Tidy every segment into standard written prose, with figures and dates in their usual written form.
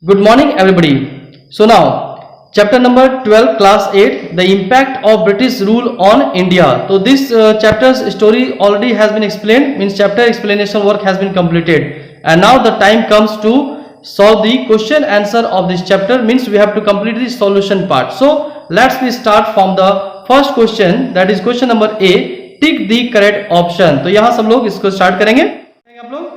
Good morning, everybody. So now, chapter number 12, class 8, the impact of British rule on India. So this chapter's story already has been explained, means chapter explanation work has been completed. And now the time comes to solve the question answer of this chapter, means we have to complete the solution part. So let's start from the first question, that is question number A, tick the correct option. तो यहाँ सब लोग इसको start करेंगे आप लोग.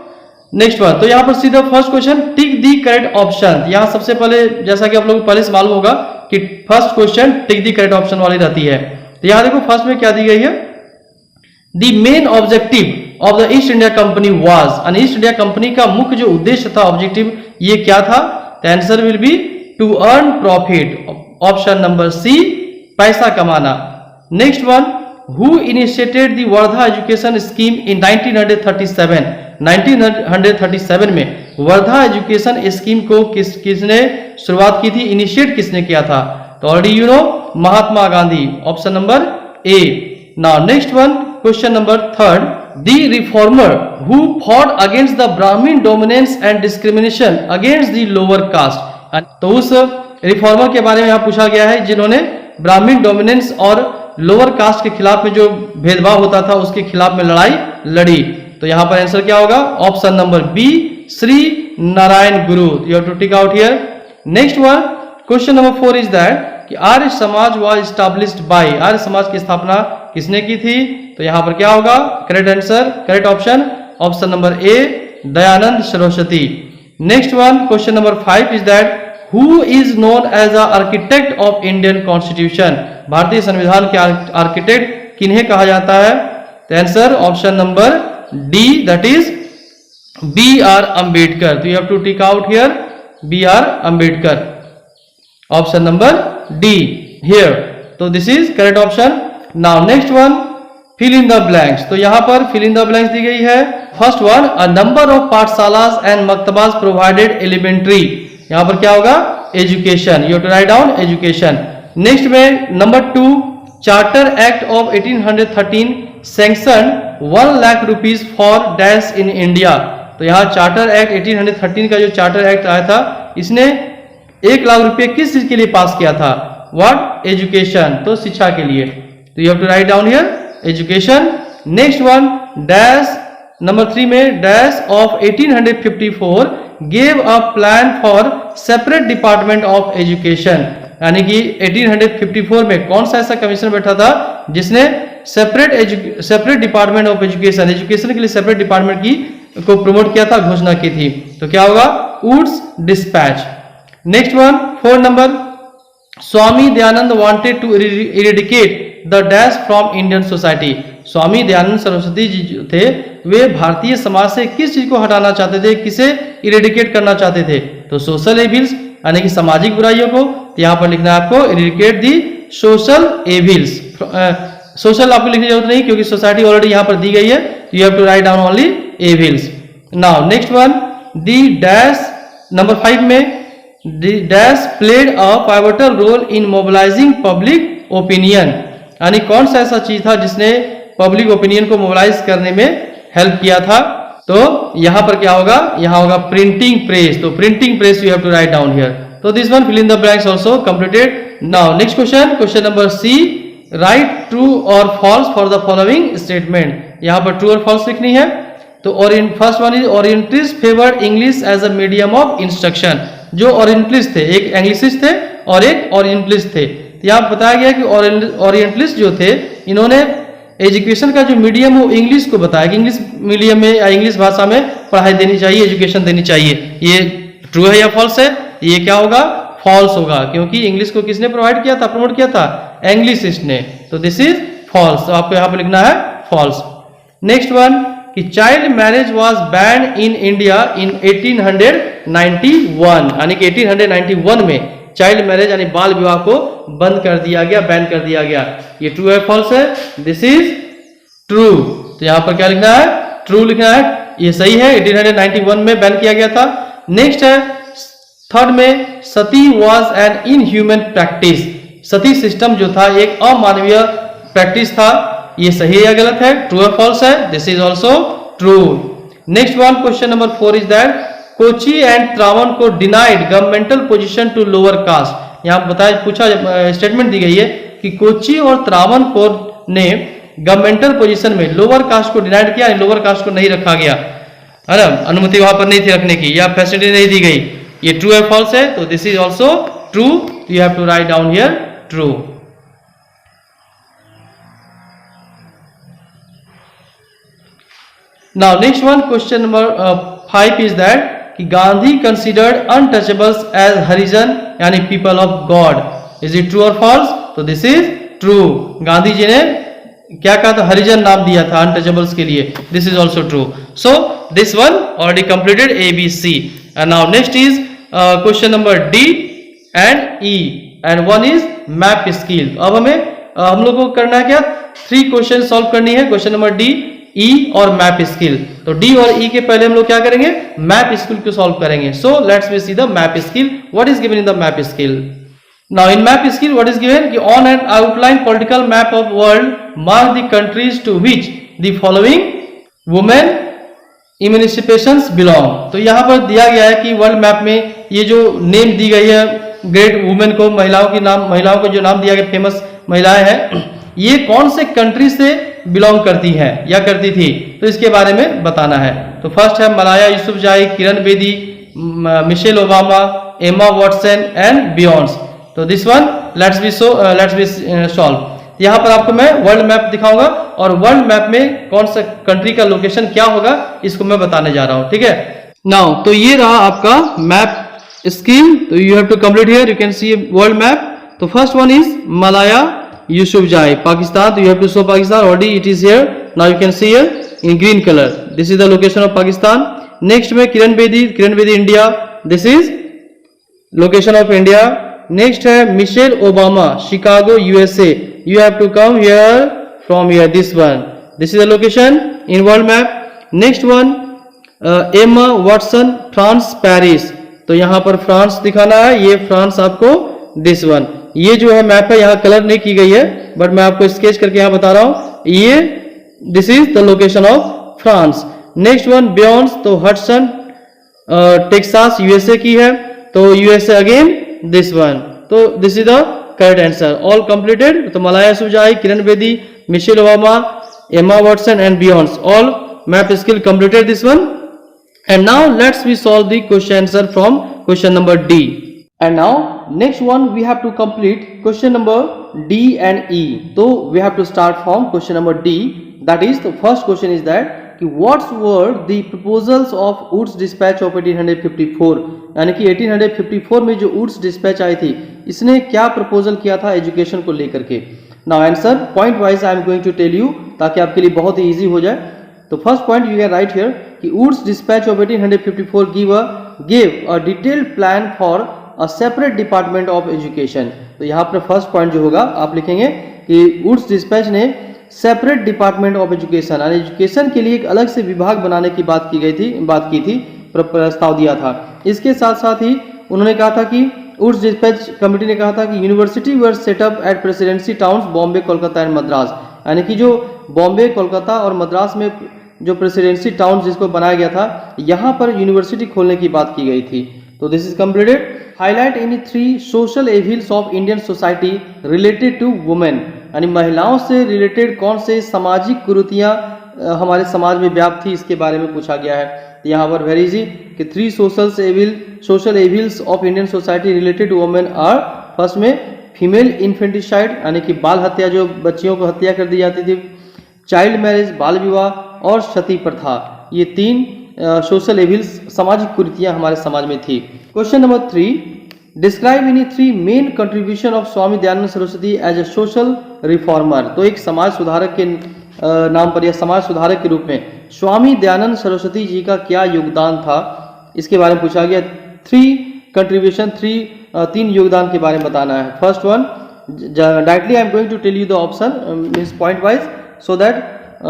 Next one, तो यहाँ पर सीधा first question, tick the correct option. यहाँ सबसे पहले जैसा कि आप लोगों को पहले से मालूम होगा कि first question tick the correct option वाली रहती है. तो यहाँ देखो फर्स्ट में क्या दी गई है, the main objective of the East India Company was, यानी ईस्ट इंडिया कंपनी का मुख्य जो उद्देश्य था, ऑब्जेक्टिव, ये क्या था. The answer will be to earn profit. Option number C, पैसा कमाना. Next one, who initiated the Wardha education scheme in 1937. 1937 में वर्धा एजुकेशन स्कीम को किसने शुरुआत की थी, इनिशिएट किसने किया था. तो already you know, Mahatma Gandhi. Option number A. Now next one, question number third, the reformer who fought against the Brahmin dominance and discrimination against the lower caste. तो उस रिफॉर्मर के बारे में यहाँ पूछा गया है जिन्होंने ब्राह्मण डोमिनेंस और लोअर कास्ट के खिलाफ में जो भेदभाव होता था उसके खिलाफ में लड़ाई लड़ी. तो यहां पर आंसर क्या होगा, option number B, Shri Narayana Guru. You have to tick out here. Next one, question number 4 is that कि आर्य समाज was established bye, Arya Samaj की स्थापना किसने की थी. तो यहां पर क्या होगा, correct answer, correct option, option number A, Dayanand Saraswati. Next one, question number 5 is that who is known as a architect of Indian constitution. भारतीय संविधान के आर्किटेक्ट किन्हें कहा जाता है. तो answer option number D, that is B.R. Ambedkar. So you have to tick out here B.R. Ambedkar. Option number D here. So this is correct option. Now next one, fill in the blanks. तो यहाँ पर fill in the blanks दी गई है. First one, a number of पाठशालास and maktabas provided elementary. यहाँ पर क्या होगा, education. You have to write down education. Next में number 2, Charter Act of 1813 sanction 1 lakh rupees for dash in India. तो यहाँ charter act 1813 का जो चार्टर एक्ट आया था, इसने 1 लाख रुपए किस चीज के लिए पास किया था, व्हाट, एजुकेशन, तो शिक्षा के लिए. तो you have to write down here education. Next one, dash number 3 में dash of 1854 gave a plan for separate department of education. यानी कि 1854 में कौन सा ऐसा कमीशन बैठा था जिसने separate department of education, education के लिए सेपरेट डिपार्टमेंट की को प्रमोट किया था, घोषणा की थी. तो क्या होगा, Wood's despatch. Next one, 4 number, Swami Dayanand wanted to eradicate the dash from Indian society. Swami Dayanand Saraswati ji जो थे, वे भारतीय समाज से किस चीज को हटाना चाहते थे, किसे इरेडिकेट करना चाहते थे. तो सोशल एविल्स, यानी कि सामाजिक बुराइयों को. तो यहां पर लिखना है आपको इरेडिकेट दी सोशल एविल्स. सोशल आपको लिखने की जरूरत नहीं क्योंकि सोसाइटी ऑलरेडी यहां पर दी गई है. You have to write down only evils. Now next one, the dash number 5 में the dash played a pivotal role in mobilising public opinion. यानी कौन सा ऐसा चीज था जिसने पब्लिक ओपिनियन को मोबिलाइज करने में हेल्प किया था. तो यहां पर क्या होगा, यहां होगा प्रिंटिंग प्रेस. तो printing press you have to write down here. तो this one fill in the blanks also completed. Now next question, question number C, write true और false for the following statement. यहां पर true और false लिखनी है. तो first one is orientalist favoured English as a medium of instruction. जो orientalist थे, एक इंग्लिशिस्ट थे और एक ओरिएंटलिस्ट थे. तो यहां बताया गया कि ओरिएंटलिस्ट जो थे, इन्होंने एजुकेशन का जो मीडियम हो इंग्लिश को बताया कि इंग्लिश मीडियम में या इंग्लिश भाषा में पढ़ाई देनी चाहिए, एजुकेशन देनी चाहिए. ये ट्रू है या फॉल्स है, ये क्या होगा, फॉल्स होगा, क्योंकि इंग्लिश को किसने प्रोवाइड किया था, प्रमोट किया था, इंग्लिशिस्ट ने. तो दिस इज फॉल्स. तो आपको यहां पर लिखना है फॉल्स. नेक्स्ट वन, कि child marriage was banned in India in 1891. यानी कि 1891 में चाइल्ड मैरिज यानी बाल विवाह को बंद कर दिया गया, बैन कर दिया गया. ये ट्रू है फॉल्स है, दिस इज ट्रू. तो यहां पर क्या लिखना है, ट्रू लिखना है, ये सही है, 1891 में बैन किया गया था. नेक्स्ट है थर्ड में, sati was an inhuman practice. Sati system जो था एक अमानवीय प्रैक्टिस था. ये सही है या गलत है, ट्रू है फॉल्स है, this is also true. Next one, question number 4 is that Kochi and Travancore denied governmental position to lower caste. यहाँ बताया पूछा स्टेटमेंट दी गई है कि कोची और त्रावण को ने गवर्नमेंटल पोजीशन में लोअर कास्ट को डिनाइड किया, लोअर कास्ट को नहीं रखा गया, है ना, अनुमति वहां पर नहीं थी रखने की या फैसिलिटी नहीं दी गई। ये ट्रू है फॉल्स है? तो this is also true, you have to write down here true. Now next one, question number 5 is that कि Gandhi considered untouchables as Harijan यानी people of God. Is it true और फॉल्स? तो this is true. Gandhi ji ने क्या कहा था? हरिजन नाम दिया था अनटचेबल्स के लिए। This is also true. So this one already completed A B C. And now next is question number D and E and one is map skill. अब हमें हम लोग को करना है क्या? 3 क्वेश्चन सॉल्व करनी है, क्वेश्चन नंबर डी, ई और मैप स्किल। तो डी और ई के पहले हम लोग क्या करेंगे? मैप स्किल को सॉल्व करेंगे। So let's we see the map skill. What is given in the map skill? Now in map skill what is given कि on an outline political map of world mark the countries to which the following women emancipations belong। तो यहाँ पर दिया गया है कि world map में ये जो नेम दी गई है ग्रेट वुमेन को, महिलाओं को जो नाम दिया गया, फेमस महिलाएं हैं, ये कौन से कंट्री से बिलोंग करती हैं या करती थी, तो इसके बारे में बताना है। तो फर्स्ट है Malala Yousafzai, Kiran Bedi, Michelle Obama, Emma Watson and Beyonce. तो this one let's be solve. यहाँ पर आपको मैं वर्ल्ड मैप दिखाऊंगा और वर्ल्ड मैप में कौन सा कंट्री का लोकेशन क्या होगा इसको मैं बताने जा रहा हूँ, ठीक है। नाउ तो ये रहा आपका मैप स्कीम। तो you have to complete here, you can see world map. तो first one is Malala Yousafzai, Pakistan. तो you have to show Pakistan, already it is here, now you can see here in green colour, this is the location of Pakistan. Next में Kiran Bedi India, this is location of India. Next है Michelle Obama, Chicago USA, you have to come here from here, this one, this is the location in world map. Next one Emma Watson, France, Paris. तो यहाँ पर France दिखाना है, ये France आपको, this one. ये जो है मैप है, यहाँ कलर नहीं की गई है बट मैं आपको स्केच करके यहाँ बता रहा हूँ, ये this is the location of France. Next one Beyonce, तो हडसन टेक्सास यूएसए की है, तो यूएसए अगेन दिस वन। तो this is the correct answer, all completed. तो Malala Yousafzai, Kiran Bedi, Michelle Obama, Emma Watson and Beyonce, all map skill completed this one. And now let's we solve the question answer from question number D. And now next one we have to complete question number D and E. तो we have to start from question number D, that is the first question is that कि what's were the proposals of Wood's Despatch of 1854। यानी कि 1854 में जो woods dispatch आई थी, इसने क्या proposal किया था एजुकेशन को लेकर के। Now answer point wise I am going to tell you, ताकि आपके लिए बहुत ही इजी हो जाए। तो first point you can write here कि Wood's Despatch of 1854 gave a detailed plan for a separate department of education. तो यहाँ पर फर्स्ट पॉइंट जो होगा आप लिखेंगे कि वुड्स डिस्पैच ने सेपरेट डिपार्टमेंट ऑफ एजुकेशन, यानी एजुकेशन के लिए एक अलग से विभाग बनाने की बात की थी, प्रस्ताव दिया था। इसके साथ साथ ही उन्होंने कहा था कि वुड्स डिस्पैच कमेटी ने कहा था कि university were set up at presidency towns Bombay, Kolkata and Madras. यानी कि जो बॉम्बे, कोलकाता और मद्रास में जो प्रेसिडेंसी टाउन जिसको बनाया गया था, यहाँ पर यूनिवर्सिटी खोलने की बात की गई थी। तो this is completed. Highlight any 3 social evils of Indian society related to women. यानी महिलाओं से रिलेटेड कौन से सामाजिक कुरीतियाँ हमारे समाज में व्याप्त थी, इसके बारे में पूछा गया है। यहाँ पर वेरी इजी कि 3 social evils of Indian society related to women are, first में फीमेल इन्फेंटिसाइड यानी कि बाल हत्या, जो बच्चियों को हत्या कर दी जाती थी, चाइल्ड मैरिज, बाल विवाह और सती प्रथा। ये 3 सोशल एविल्स, सामाजिक कुरीतियाँ हमारे समाज में थी। Question number 3, describe any 3 main contribution of Swami Dayanand Saraswati as a social reformer. तो एक समाज सुधारक के नाम पर या समाज सुधारक के रूप में स्वामी दयानंद सरस्वती जी का क्या योगदान था, इसके बारे में पूछा गया। 3 कंट्रीब्यूशन, 3 योगदान के बारे में बताना है। First one, directly I am going to tell you the option means point wise, so that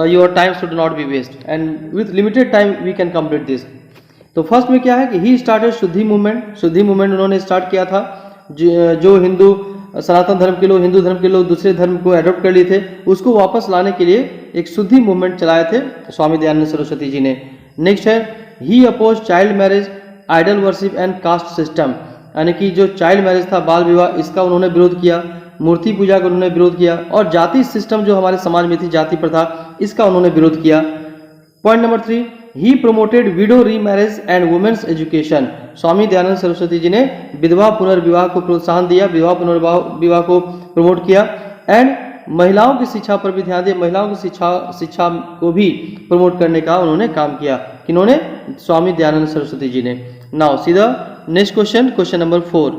your time should not be waste and with limited time we can complete this. तो first में क्या है कि he started Shuddhi movement उन्होंने start किया था। जो हिंदू सनातन धर्म के लोग, हिंदू धर्म के लोग दूसरे धर्म को एडॉप्ट कर लिए थे, उसको वापस लाने के लिए एक शुद्धि मूवमेंट चलाए थे स्वामी दयानंद सरस्वती जी ने। नेक्स्ट है he opposed child marriage, idol worship and caste system, यानी कि जो चाइल्ड मैरिज था, बाल विवाह, इसका उन्होंने विरोध किया। मूर्ति पूजा का उन्होंने विरोध किया। और जाति सिस्टम जो हमारे समाज में थी, जाति प्रथा, इसका उन्होंने विरोध किया। Point number 3, he promoted widow remarriage and women's education. Swami Dayanand Saraswati ji ने विधवा पुनर्विवाह को प्रोत्साहन दिया, विधवा पुनर्विवाह को प्रमोट किया। एंड महिलाओं की शिक्षा पर भी ध्यान दिया, महिलाओं की शिक्षा को भी प्रमोट करने का उन्होंने काम किया। किन्होंने? स्वामी दयानंद सरस्वती जी ने। Now see the next question, question number 4।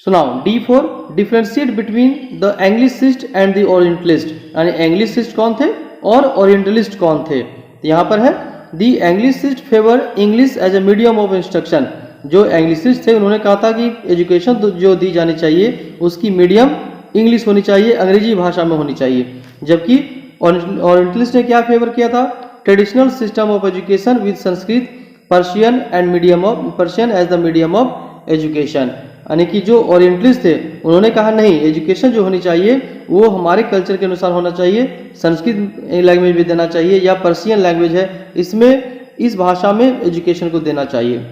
सुनाओ, D4, differentiate between the Anglicist and the orientalist, यानी एंग्लिसिस्ट कौन थे और ओरिएंटलिस्ट कौन थे? तो यहाँ पर है the anglicist favour English as a medium of instruction. जो एंग्लिसिस्ट थे उन्होंने कहा था कि एजुकेशन जो दी जानी चाहिए उसकी मीडियम इंग्लिश होनी चाहिए, अंग्रेजी भाषा में होनी चाहिए। जबकि ओरिएंटलिस्ट ने क्या फेवर किया था? Traditional system of education with Sanskrit, Persian and medium of Persian as the medium of education. यानी कि जो ओरिएंटलिस्ट थे उन्होंने कहा नहीं, एजुकेशन जो होनी चाहिए वो हमारे कल्चर के अनुसार होना चाहिए, संस्कृत लैंग्वेज भी देना चाहिए या पर्शियन लैंग्वेज है इसमें, इस भाषा में एजुकेशन को देना चाहिए।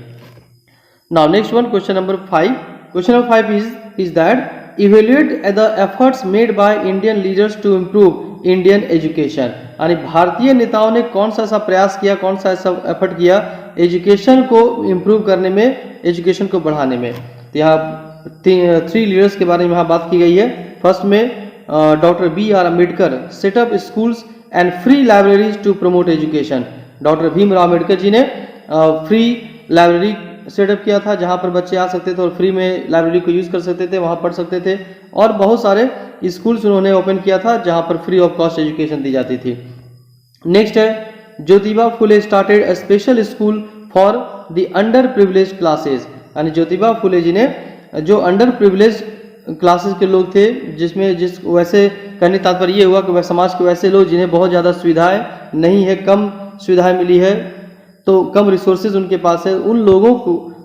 Now next one, question number 5। Question number 5 is that evaluate the efforts made by Indian leaders to improve Indian education. यानी भारतीय नेताओं ने कौन सा ऐसा प्रयास किया, कौन सा ऐसा एफर्ट किया एजुकेशन को इम्प्रूव करने में, एजुकेशन को बढ़ाने में। तो यहाँ 3 लीडर्स के बारे में यहाँ बात की गई है। फर्स्ट में doctor B.R. Ambedkar set up schools and free libraries to promote education. Doctor Bhimrao Ambedkar ji ने फ्री लाइब्रेरी सेटअप किया था जहाँ पर बच्चे आ सकते थे और फ्री में लाइब्रेरी को यूज़ कर सकते थे, वहाँ पढ़ सकते थे। और बहुत सारे स्कूल्स उन्होंने ओपन किया था जहाँ पर फ्री ऑफ कॉस्ट एजुकेशन दी जाती थी। नेक्स्ट है Jyotiba Phule started a special school for the under privilege classes. यानी ज्योतिबा फुले जी ने जो अंडर प्रिविलेज क्लासेस के लोग थे, जिस वैसे कहने तात्पर्य ये हुआ कि वह समाज के वैसे लोग जिन्हें बहुत ज़्यादा सुविधाएं नहीं है, कम सुविधाएं मिली है, तो कम रिसोर्सेज उनके पास है, उन लोगों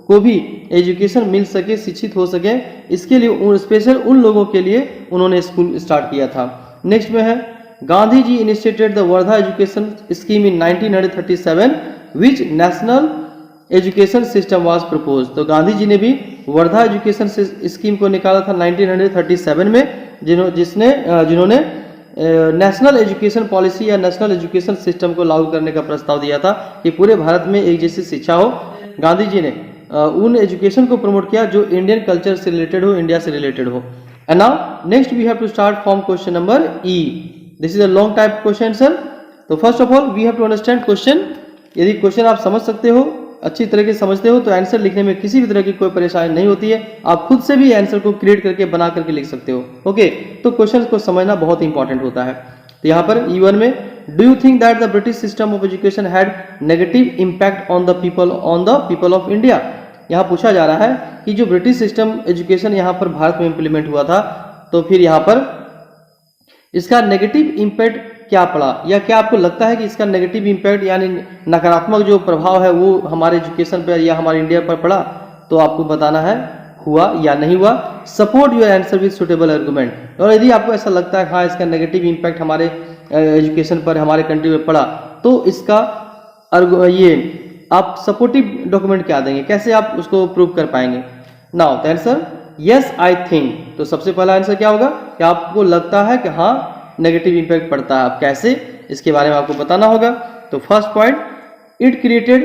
को भी एजुकेशन मिल सके, शिक्षित हो सके, इसके लिए स्पेशल उन लोगों के लिए उन्होंने स्कूल स्टार्ट किया था। नेक्स्ट में है Gandhi ji initiated the Wardha education scheme in 1937 which national education system was propose. तो गांधी जी ने भी वर्धा एजुकेशन स्कीम को निकाला था 1937 में, जिन्होंने नेशनल एजुकेशन पॉलिसी या नेशनल एजुकेशन सिस्टम को लागू करने का प्रस्ताव दिया था कि पूरे भारत में एक जैसी शिक्षा हो। गांधी जी ने उन एजुकेशन को प्रमोट किया जो इंडियन कल्चर से रिलेटेड हो, इंडिया से रिलेटेड हो। And now next we have to start from question number E। This is a long type question answer. तो first of all we have to understand question. यदि question आप समझ सकते हो, अच्छी तरह से समझते हो, तो आंसर लिखने में किसी भी तरह की कोई परेशानी नहीं होती है। आप खुद से भी आंसर को क्रिएट करके बना करके लिख सकते हो। ओके, तो क्वेश्चन को समझना बहुत इंपॉर्टेंट होता है। तो यहाँ पर E1 में do you think that the British system of education had negative impact on the people of India. यहाँ पूछा जा रहा है कि जो ब्रिटिश सिस्टम एजुकेशन यहाँ पर भारत में इंप्लीमेंट हुआ था, तो फिर यहाँ पर इसका नेगेटिव इम्पैक्ट क्या पड़ा, या क्या आपको लगता है कि इसका नेगेटिव इम्पैक्ट यानी नकारात्मक जो प्रभाव है वो हमारे एजुकेशन पर या हमारे इंडिया पर पड़ा। तो आपको बताना है हुआ या नहीं हुआ। Support your answer with suitable argument. और यदि आपको ऐसा लगता है हाँ इसका नेगेटिव इम्पैक्ट हमारे एजुकेशन पर, हमारे कंट्री में पड़ा, तो इसका ये आप सपोर्टिव डॉक्यूमेंट क्या देंगे, कैसे आप उसको प्रूव कर पाएंगे। Now the answer yes I think. तो सबसे पहला आंसर क्या होगा कि आपको लगता है कि हाँ नेगेटिव इंपैक्ट पड़ता है। आप कैसे, इसके बारे में आपको बताना होगा। तो first point, it created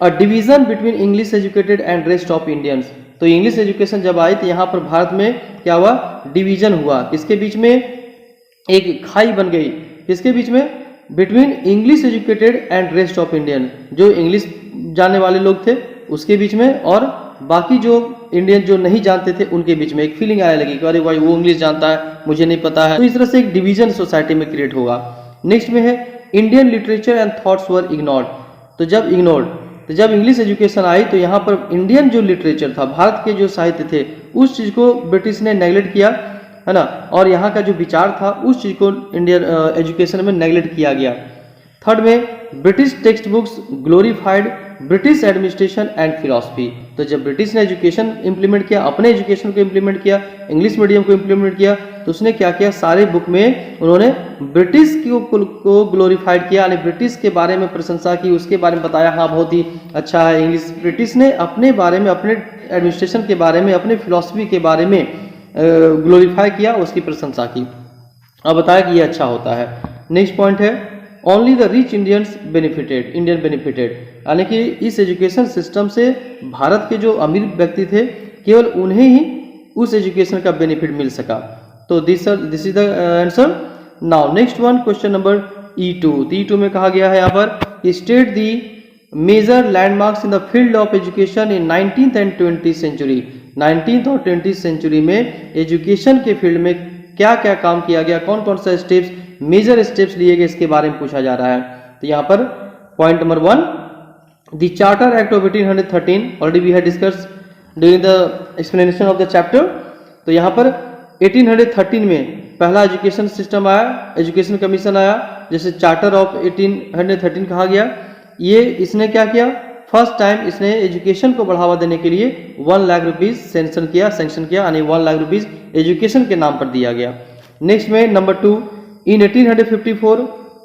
a division between English educated and rest of Indians. तो इंग्लिश एजुकेशन जब आई तो यहाँ पर भारत में क्या हुआ, डिवीजन हुआ। किसके बीच में, एक खाई बन गई। किसके बीच में, between English educated and rest of Indian, जो इंग्लिश जानने वाले लोग थे उसके बीच में और बाकी जो इंडियन जो नहीं जानते थे उनके बीच में एक फीलिंग आने लगी कि अरे भाई वो इंग्लिश जानता है, मुझे नहीं पता है। तो इस तरह से एक डिवीजन सोसाइटी में क्रिएट होगा। नेक्स्ट में है Indian literature and thoughts were ignored. तो जब इंग्लिश एजुकेशन आई तो यहाँ पर इंडियन जो लिटरेचर था, भारत के जो साहित्य थे, उस चीज़ को ब्रिटिश ने नेगलेक्ट किया, है ना। और यहाँ का जो विचार था उस चीज़ को इंडियन एजुकेशन में नेगलेक्ट किया गया। थर्ड में British text books glorified British administration and philosophy. तो जब ब्रिटिश ने एजुकेशन इंप्लीमेंट किया, अपने एजुकेशन को इंप्लीमेंट किया, इंग्लिश मीडियम को इंप्लीमेंट किया, तो उसने क्या किया, सारे बुक में उन्होंने ब्रिटिश को ग्लोरीफाइड किया, यानी ब्रिटिश के बारे में प्रशंसा की, उसके बारे में बताया, हाँ बहुत ही अच्छा है इंग्लिश। ब्रिटिश ने अपने बारे में, अपने एडमिनिस्ट्रेशन के बारे में, अपने फिलॉसफी के बारे में ग्लोरीफाई किया, उसकी प्रशंसा की और बताया कि ये अच्छा होता है। नेक्स्ट पॉइंट है only the rich Indians benefited, यानी कि इस एजुकेशन सिस्टम से भारत के जो अमीर व्यक्ति थे केवल उन्हें ही उस एजुकेशन का बेनिफिट मिल सका। तो this is the answer. Now next one, question number E2। E2 में कहा गया है यहाँ पर state the major landmarks in the field of education in 19th and 20th century. 19th और 20th सेंचुरी में एजुकेशन के फील्ड में क्या क्या काम किया गया, कौन कौन सा स्टेप्स, मेजर स्टेप्स लिए गए, इसके बारे में पूछा जा रहा है। तो यहाँ पर point number 1, the charter act of 1813 already we had discuss during the explanation of the chapter. तो यहाँ पर 1813 में पहला एजुकेशन सिस्टम आया, एजुकेशन कमीशन आया, जैसे चार्टर ऑफ 1813 कहा गया। ये इसने क्या किया, फर्स्ट टाइम इसने एजुकेशन को बढ़ावा देने के लिए 1 लाख रुपीज सैंक्शन किया, यानी 1 लाख रुपीज एजुकेशन के नाम पर दिया गया। नेक्स्ट में number 2, in 1854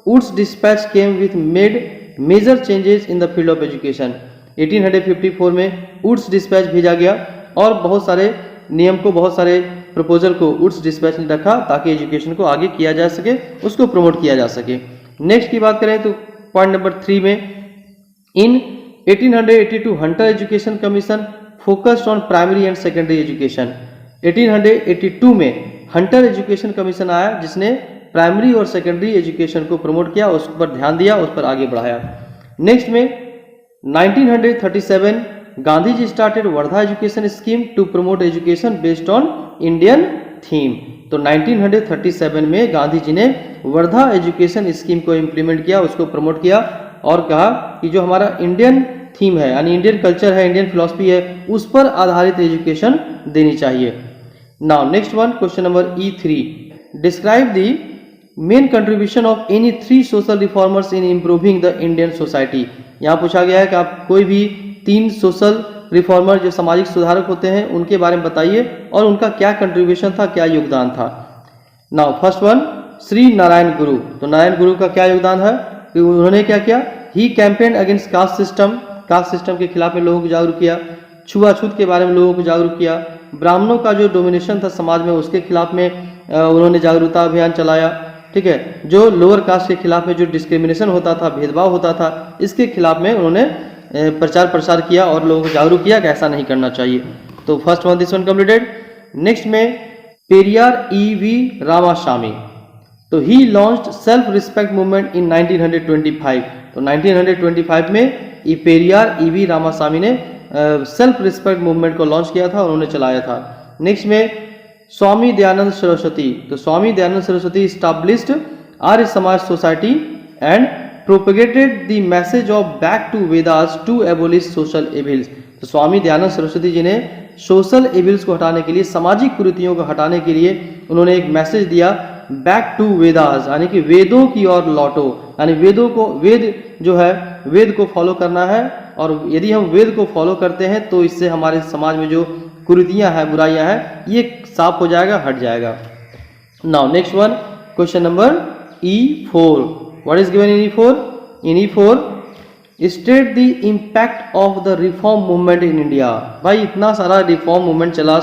Wood's despatch came with made major changes in the field of education. 1854 में वुड्स डिस्पैच भेजा गया और बहुत सारे नियम को, बहुत सारे प्रपोजल को वुड्स डिस्पैच ने रखा ताकि एजुकेशन को आगे किया जा सके, उसको प्रमोट किया जा सके। नेक्स्ट की बात करें तो पॉइंट नंबर 3 में इन 1882 Hunter education commission focused on primary and secondary education. 1882 में हंटर एजुकेशन कमीशन आया जिसने प्राइमरी और सेकेंडरी एजुकेशन को प्रमोट किया, उस पर ध्यान दिया, उस पर आगे बढ़ाया। नेक्स्ट में 1937 Gandhi ji started Wardha education scheme to promote education based on Indian theme. तो 1937 में गांधी जी ने वर्धा एजुकेशन स्कीम को इम्प्लीमेंट किया, उसको प्रमोट किया और कहा कि जो हमारा इंडियन थीम है, यानी इंडियन कल्चर है, इंडियन फिलॉसफी है, उस पर आधारित एजुकेशन देनी चाहिए। Now next one, question number E3, describe the main contribution of any 3 social reformers in improving the Indian society. यहाँ पूछा गया है कि आप कोई भी 3 सोशल रिफॉर्मर जो सामाजिक सुधारक होते हैं उनके बारे में बताइए और उनका क्या कंट्रीब्यूशन था, क्या योगदान था। Now first one, Shri Narayana गुरु। तो नारायण गुरु का क्या योगदान है कि उन्होंने क्या किया, ही कैंपेन अगेंस्ट कास्ट सिस्टम के खिलाफ में लोगों को जागरूक किया, छुआछूत के बारे में लोगों को जागरूक किया, ब्राह्मणों का जो डोमिनेशन था समाज में उसके खिलाफ में उन्होंने जागरूकता अभियान चलाया। ठीक है, जो लोअर कास्ट के खिलाफ में जो डिस्क्रिमिनेशन होता था, भेदभाव होता था, इसके खिलाफ में उन्होंने प्रचार प्रसार किया और लोगों को जागरूक किया कि ऐसा नहीं करना चाहिए। तो first one, this one completed. Next में पेरियार E.V. रामास्वामी। तो he launched self respect movement in 1925। तो 1925 में ये पेरियार E.V. रामास्वामी ने सेल्फ रिस्पेक्ट मूवमेंट को लॉन्च किया था, उन्होंने चलाया था। नेक्स्ट में स्वामी दयानंद सरस्वती। तो Swami Dayanand Saraswati established Arya Samaj society and propagated the message of back to Vedas to abolish social evils. तो स्वामी दयानंद सरस्वती जी ने सोशल एविल्स को हटाने के लिए, सामाजिक कुरीतियों को हटाने के लिए उन्होंने एक मैसेज दिया, बैक टू वेदास, यानी कि वेदों की ओर लौटो, यानी वेद जो है वेद को फॉलो करना है और यदि हम वेद को फॉलो करते हैं तो इससे हमारे समाज में जो कुरीतियां हैं, बुराइयां हैं, ये साफ हो जाएगा, हट जाएगा। Now next one, question number E4, what is given in E4? In E4 state the impact of the reform movement in India. भाई इतना सारा रिफॉर्म मूवमेंट चला,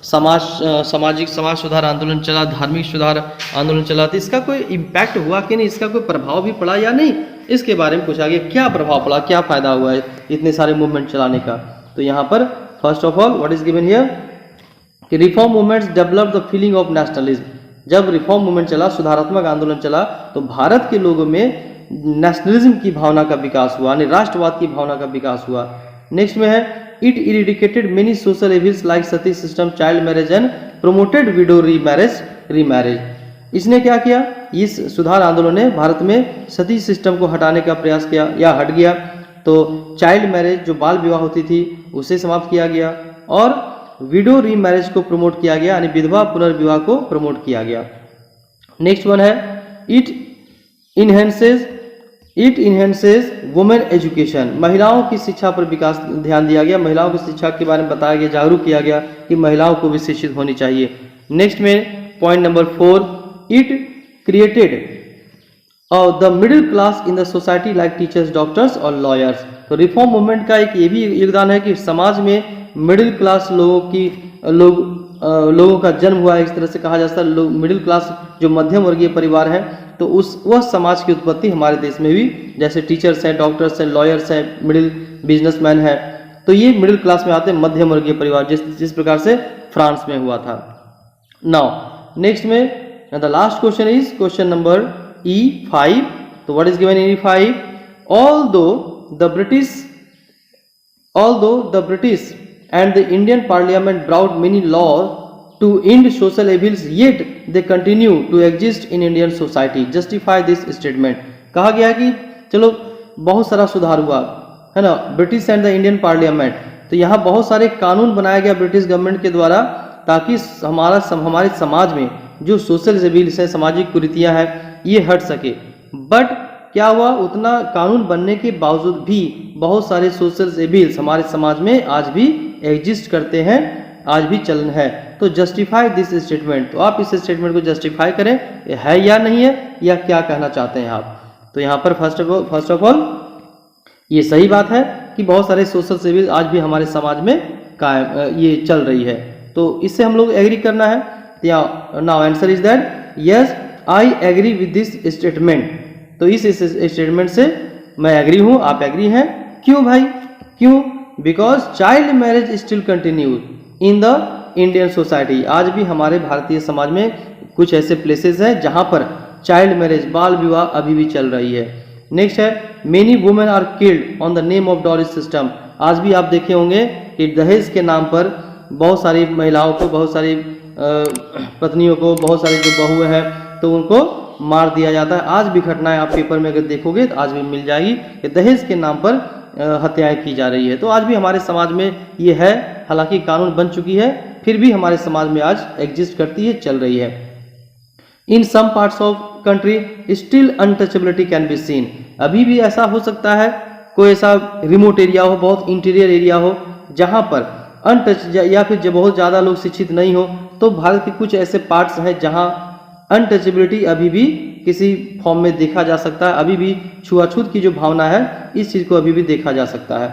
सामाजिक समाज सुधार आंदोलन चला, धार्मिक सुधार आंदोलन चला, तो इसका कोई इम्पैक्ट हुआ कि नहीं, इसका कोई प्रभाव भी पड़ा या नहीं, इसके बारे में पूछा गया। क्या प्रभाव पड़ा, क्या फायदा हुआ है इतने सारे मूवमेंट चलाने का। तो यहाँ पर first of all what is given here कि reform movements develop the feeling of nationalism. जब रिफॉर्म मूवमेंट चला, सुधारात्मक आंदोलन चला, तो भारत के लोगों में नेशनलिज्म की भावना का विकास हुआ, यानी राष्ट्रवाद की भावना का विकास हुआ। नेक्स्ट में है it eradicated many social evils like sati system, child marriage and promoted widow remarriage. इसने क्या किया, इस सुधार आंदोलन ने भारत में सती सिस्टम को हटाने का प्रयास किया या हट गया। तो चाइल्ड मैरिज, जो बाल विवाह होती थी, उसे समाप्त किया गया और विडो रीमैरेज को प्रमोट किया गया, यानी विधवा पुनर्विवाह को प्रमोट किया गया। नेक्स्ट वन है it enhances it enhances women education, महिलाओं की शिक्षा पर विकास ध्यान दिया गया, महिलाओं की शिक्षा के बारे में बताया गया, जागरूक किया गया कि महिलाओं को भी शिक्षित होनी चाहिए। नेक्स्ट में point number 4, it created the middle class in the society like teachers, doctors और लॉयर्स। तो रिफॉर्म मूवमेंट का एक ये भी योगदान है कि समाज में मिडिल क्लास लोगों का जन्म हुआ है, इस तरह से कहा जाता है। मिडिल क्लास जो मध्यम वर्गीय परिवार है, तो वह समाज की उत्पत्ति हमारे देश में भी, जैसे टीचर्स हैं, डॉक्टर्स हैं, लॉयर्स हैं, मिडिल बिजनेसमैन है, तो ये मिडिल क्लास में आते हैं, मध्यम वर्गीय परिवार, जिस प्रकार से फ्रांस में हुआ था। नाउ नेक्स्ट में the last question is question number E5. तो what is given in E5? Although the British and the Indian Parliament brought many laws to end social evils, yet they continue to exist in Indian society. Justify this statement. कहा गया कि चलो बहुत सारा सुधार हुआ है ना, British and the Indian parliament, तो यहाँ बहुत सारे कानून बनाया गया ब्रिटिश गवर्नमेंट के द्वारा, ताकि हमारे समाज में जो सोशल एविल्स है, सामाजिक कुरीतियाँ हैं, ये हट सके। बट क्या हुआ, उतना कानून बनने के बावजूद भी बहुत सारे सोशल एविल्स हमारे समाज में आज भी एग्जिस्ट करते हैं, आज भी चलन है। तो जस्टिफाई दिस स्टेटमेंट, तो आप इस स्टेटमेंट को जस्टिफाई करें, है या नहीं है, या क्या कहना चाहते हैं आप। तो यहाँ पर फर्स्ट ऑफ ऑल ये सही बात है कि बहुत सारे सोशल एविल आज भी हमारे समाज में कायम ये चल रही है, तो इससे हम लोग एग्री करना है। Now answer is that yes I agree with this statement. तो इस स्टेटमेंट से मैं एग्री हूं, आप एग्री हैं। क्यों भाई, क्यों? Because child marriage still continue in the Indian society. आज भी हमारे भारतीय समाज में कुछ ऐसे प्लेसेस हैं जहां पर चाइल्ड मैरिज, बाल विवाह अभी भी चल रही है। नेक्स्ट है many women are killed on the name of dowry system. आज भी आप देखे होंगे कि दहेज के नाम पर बहुत सारी महिलाओं को, बहुत सारी पत्नियों को, बहुत सारी जो बहुएं हैं, तो उनको मार दिया जाता है। आज भी घटनाएं आप पेपर में अगर देखोगे तो आज भी मिल जाएगी कि दहेज के नाम पर हत्याएं की जा रही है। तो आज भी हमारे समाज में ये है, हालांकि कानून बन चुकी है, फिर भी हमारे समाज में आज एग्जिस्ट करती है, चल रही है। In some parts of country still untouchability can be seen. अभी भी ऐसा हो सकता है, कोई ऐसा रिमोट एरिया हो, बहुत इंटीरियर एरिया हो, जहां पर अनटच या फिर जब बहुत ज़्यादा लोग शिक्षित नहीं हो, तो भारत के कुछ ऐसे पार्ट्स हैं जहां अनटचेबिलिटी अभी भी किसी फॉर्म में देखा जा सकता है। अभी भी छुआछूत की जो भावना है, इस चीज़ को अभी भी देखा जा सकता है।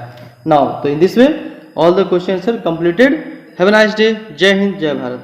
नाउ तो in this way all the question answer completed. Have a nice day. जय हिंद, जय भारत।